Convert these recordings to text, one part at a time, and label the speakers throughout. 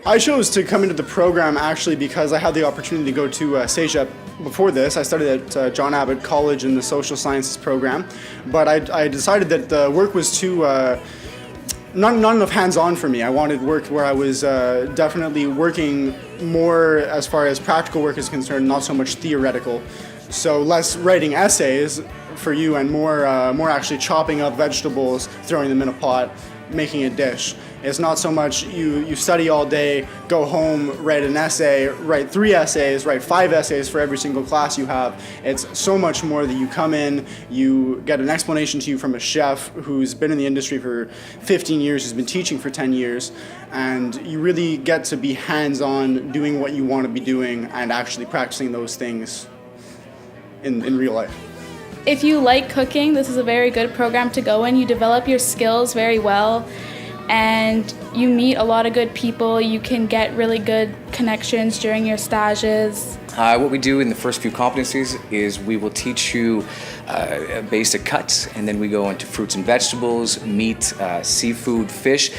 Speaker 1: I chose to come into the program actually because I had the opportunity to go to CEGEP. Before this, I studied at John Abbott College in the Social Sciences program, but I decided that the work was too not enough hands-on for me. I wanted work where I was definitely working more as far as practical work is concerned, not so much theoretical. So less writing essays for you and more actually chopping up vegetables, throwing them in a pot, making a dish. It's not so much you study all day, go home, write an essay, write 3 essays, write 5 essays for every single class you have. It's so much more that you come in, you get an explanation to you from a chef who's been in the industry for 15 years, who's been teaching for 10 years, and you really get to be hands-on doing what you want to be doing and actually practicing those things in real life.
Speaker 2: If you like cooking, this is a very good program to go in. You develop your skills very well, and you meet a lot of good people. You can get really good connections during your stages.
Speaker 3: What we do in the first few competencies is we will teach you basic cuts, and then we go into fruits and vegetables, meat, seafood, fish.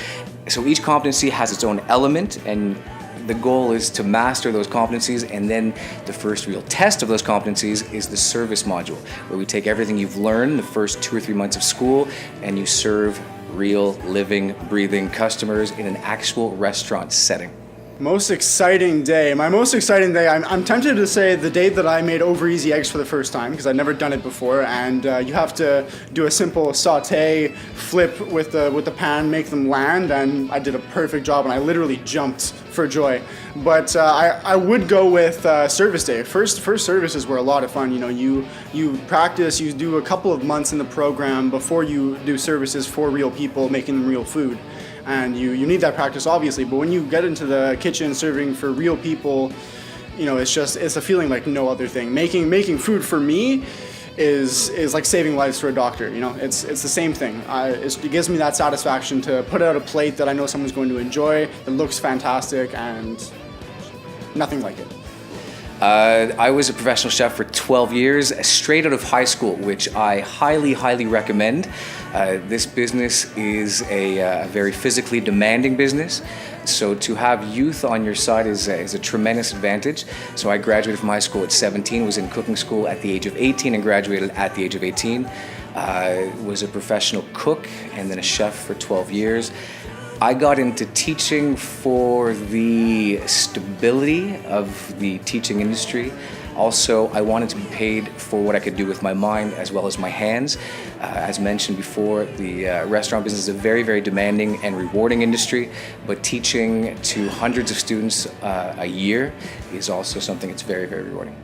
Speaker 3: So each competency has its own element, and the goal is to master those competencies, and then the first real test of those competencies is the service module, where we take everything you've learned the first 2 or 3 months of school and you serve real, living, breathing customers in an actual restaurant setting.
Speaker 1: Most exciting day. My most exciting day, I'm tempted to say the day that I made over easy eggs for the first time, because I'd never done it before, and you have to do a simple saute, flip with the pan, make them land, and I did a perfect job, and I literally jumped for joy. But I would go with service day. First services were a lot of fun. You know, you practice, you do a couple of months in the program before you do services for real people, making them real food. And you need that practice, obviously, but when you get into the kitchen serving for real people, you know, it's a feeling like no other thing. Making food for me is like saving lives for a doctor, you know? It's the same thing. It gives me that satisfaction to put out a plate that I know someone's going to enjoy, that looks fantastic, and nothing like it.
Speaker 3: I was a professional chef for 12 years, straight out of high school, which I highly, highly recommend. This business is a very physically demanding business, so to have youth on your side is a tremendous advantage. So I graduated from high school at 17, was in cooking school at the age of 18 and graduated at the age of 18. Was a professional cook and then a chef for 12 years. I got into teaching for the stability of the teaching industry. Also, I wanted to be paid for what I could do with my mind as well as my hands. As mentioned before, the restaurant business is a very, very demanding and rewarding industry, but teaching to hundreds of students a year is also something that's very, very rewarding.